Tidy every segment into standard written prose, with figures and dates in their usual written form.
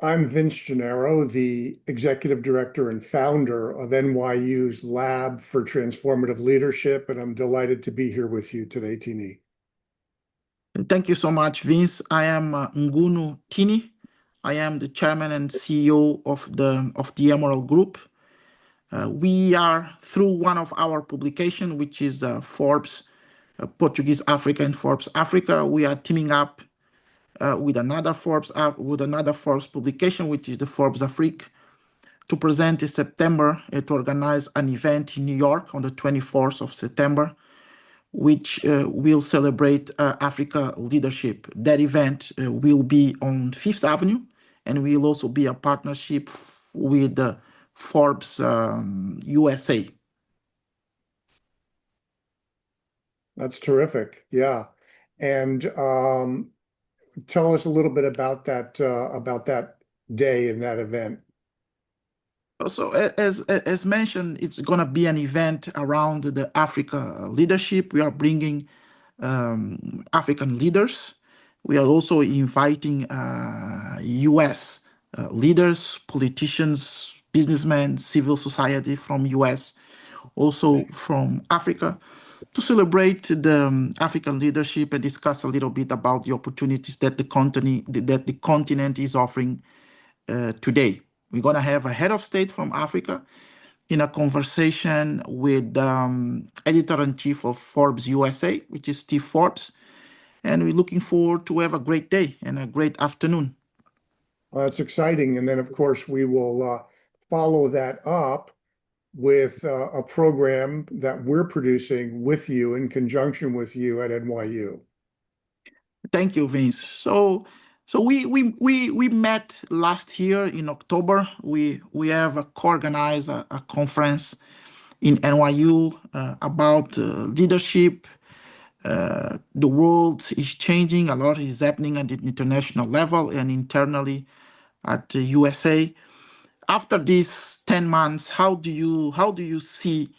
I'm Vince Gennaro, the executive director and founder of NYU's Lab for Transformative Leadership, and I'm delighted to be here with you today, Tini. Thank you so much, Vince. I am Ngunu Tini. I am the chairman and CEO of the Emerald Group. We are through one of our publication, which is Forbes Portuguese Africa and Forbes Africa. We are teaming up with another Forbes publication, which is the Forbes Afrique, to present in September to organize an event in New York on the 24th of September, which will celebrate Africa leadership. That event will be on Fifth Avenue, and will also be a partnership with Forbes USA. That's terrific. Yeah. And tell us a little bit about that day and that event. So as mentioned, it's going to be an event around the Africa leadership. We are bringing African leaders. We are also inviting U.S. Leaders, politicians, businessmen, civil society from U.S., also from Africa, to celebrate the African leadership and discuss a little bit about the opportunities that the continent is offering today. We're going to have a head of state from Africa in a conversation with editor-in-chief of Forbes USA, which is Steve Forbes. And we're looking forward to have a great day and a great afternoon. That's exciting. And then, of course, we will follow that up with a program that we're producing with you in conjunction with you at NYU. Thank you, Vince. So we met last year in October. We have co-organized a conference in NYU about leadership. The world is changing. A lot is happening at the international level and internally at the USA. After these 10 months, how do you see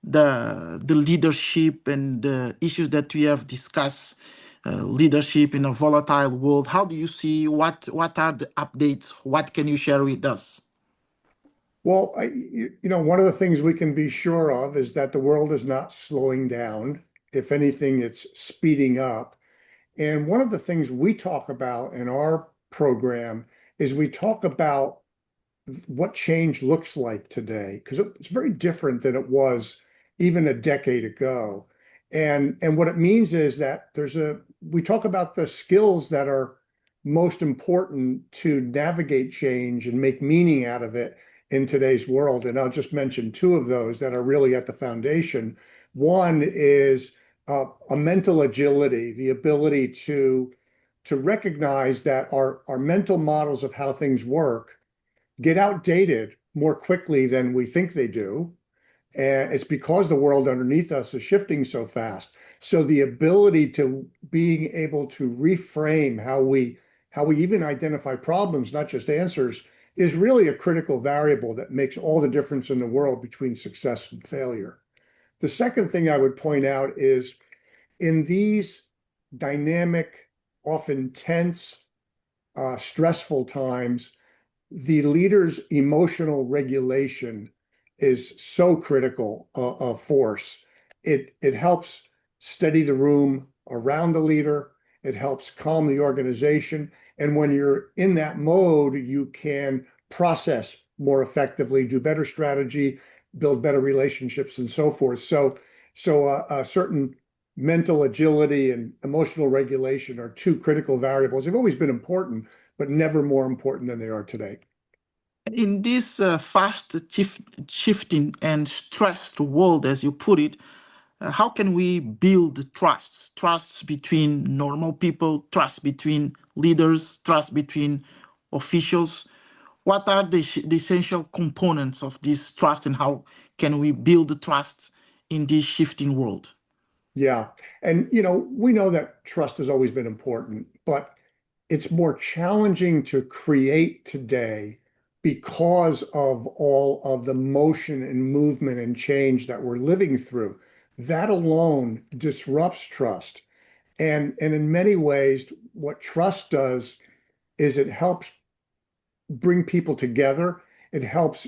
the leadership and the issues that we have discussed, leadership in a volatile world? How do you see what are the updates? What can you share with us? Well, one of the things we can be sure of is that the world is not slowing down. If anything, it's speeding up. And one of the things we talk about in our program is we talk about what change looks like today, because it's very different than it was even a decade ago. And what it means is that we talk about the skills that are most important to navigate change and make meaning out of it in today's world. And I'll just mention two of those that are really at the foundation. One is a mental agility, the ability to recognize that our mental models of how things work get outdated more quickly than we think they do. And it's because the world underneath us is shifting so fast. So the ability to being able to reframe how we even identify problems, not just answers, is really a critical variable that makes all the difference in the world between success and failure. The second thing I would point out is in these dynamic, often tense, stressful times, the leader's emotional regulation is so critical a force. It helps steady the room around the leader. It helps calm the organization. And when you're in that mode, you can process more effectively, do better strategy, build better relationships, and so forth. So a certain mental agility and emotional regulation are two critical variables. They've always been important, but never more important than they are today. In this fast shifting and stressed world, as you put it, how can we build trust between normal people, trust between leaders, trust between officials? What are the essential components of this trust, and how can we build trust in this shifting world? Yeah. And, we know that trust has always been important, but it's more challenging to create today because of all of the motion and movement and change that we're living through. That alone disrupts trust. And in many ways, what trust does is it helps bring people together. It helps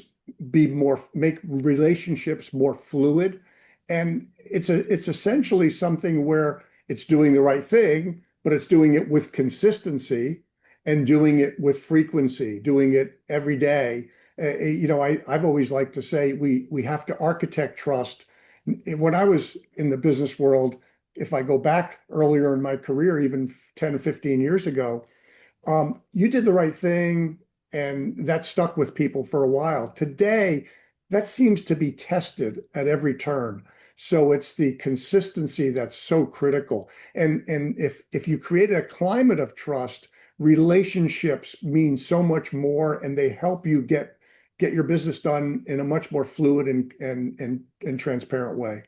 make relationships more fluid. And it's essentially something where it's doing the right thing, but it's doing it with consistency and doing it with frequency, doing it every day. I've always liked to say we have to architect trust. When I was in the business world, if I go back earlier in my career, even 10 or 15 years ago, you did the right thing, and that stuck with people for a while. Today, that seems to be tested at every turn. So it's the consistency that's so critical. And if you create a climate of trust, relationships mean so much more, and they help you get your business done in a much more fluid and transparent way.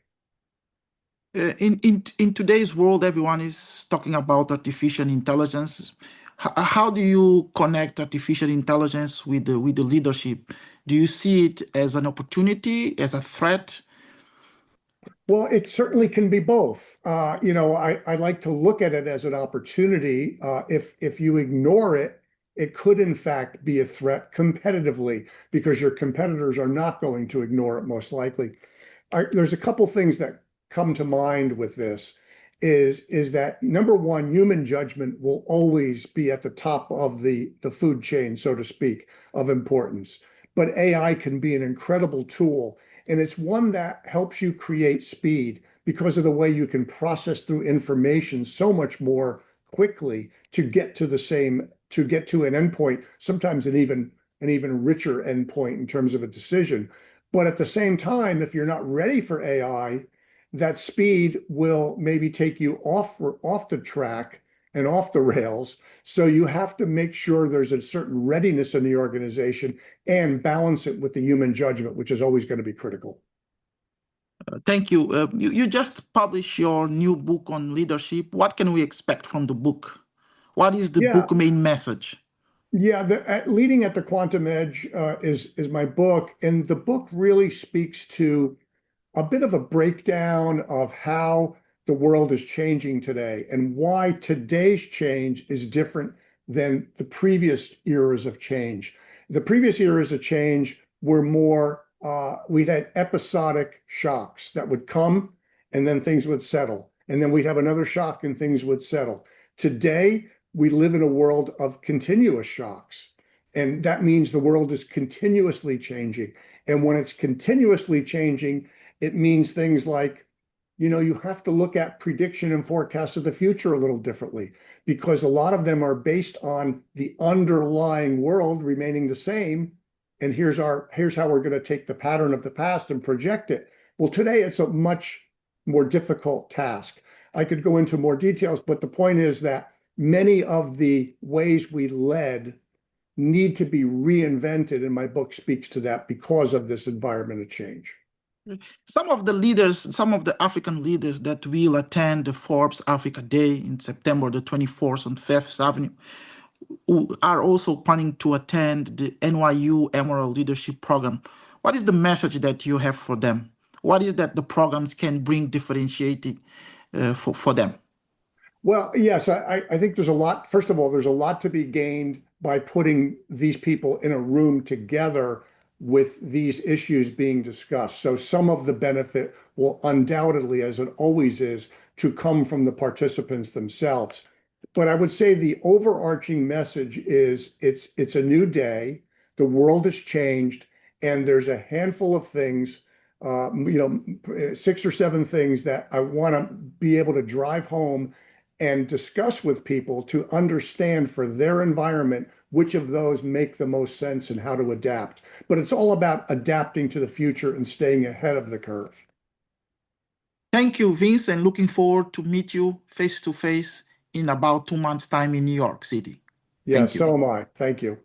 In today's world, everyone is talking about artificial intelligence. How do you connect artificial intelligence with the leadership? Do you see it as an opportunity, as a threat? Well, it certainly can be both. I like to look at it as an opportunity. If you ignore it, it could in fact be a threat competitively because your competitors are not going to ignore it most likely. There's a couple things that come to mind with this is that number one, human judgment will always be at the top of the food chain, so to speak, of importance. But AI can be an incredible tool, and it's one that helps you create speed because of the way you can process through information so much more quickly to get to an endpoint, sometimes an even richer endpoint in terms of a decision. But at the same time, if you're not ready for AI, that speed will maybe take you off the track and off the rails. So you have to make sure there's a certain readiness in the organization and balance it with the human judgment, which is always going to be critical. Thank you. You just published your new book on leadership. What can we expect from the book? What is the Yeah, book main message? yeah. Leading at the Quantum Edge is my book, and the book really speaks to a bit of a breakdown of how the world is changing today and why today's change is different than the previous eras of change. The previous eras of change were more, we'd had episodic shocks that would come and then things would settle. And then we'd have another shock and things would settle. Today, we live in a world of continuous shocks. And that means the world is continuously changing. And when it's continuously changing, it means things like, you have to look at prediction and forecasts of the future a little differently because a lot of them are based on the underlying world remaining the same. And here's how we're going to take the pattern of the past and project it. Well, today it's a much more difficult task. I could go into more details, but the point is that many of the ways we led need to be reinvented, and my book speaks to that because of this environment of change. Some of the leaders, some of the African leaders that will attend the Forbes Africa Day in September the 24th on Fifth Avenue who are also planning to attend the NYU Emerald Leadership Program. What is the message that you have for them? What is that the programs can bring differentiating for them? Well, yes, I think there's a lot. First of all, there's a lot to be gained by putting these people in a room together with these issues being discussed. So some of the benefit will undoubtedly, as it always is, to come from the participants themselves. But I would say the overarching message is it's a new day, the world has changed, and there's a handful of things, 6 or 7 things that I want to be able to drive home and discuss with people to understand for their environment which of those make the most sense and how to adapt. But it's all about adapting to the future and staying ahead of the curve. Thank you, Vince, and looking forward to meet you face to face in about 2 months' time in New York City. Yeah, Thank you. so am I. Thank you.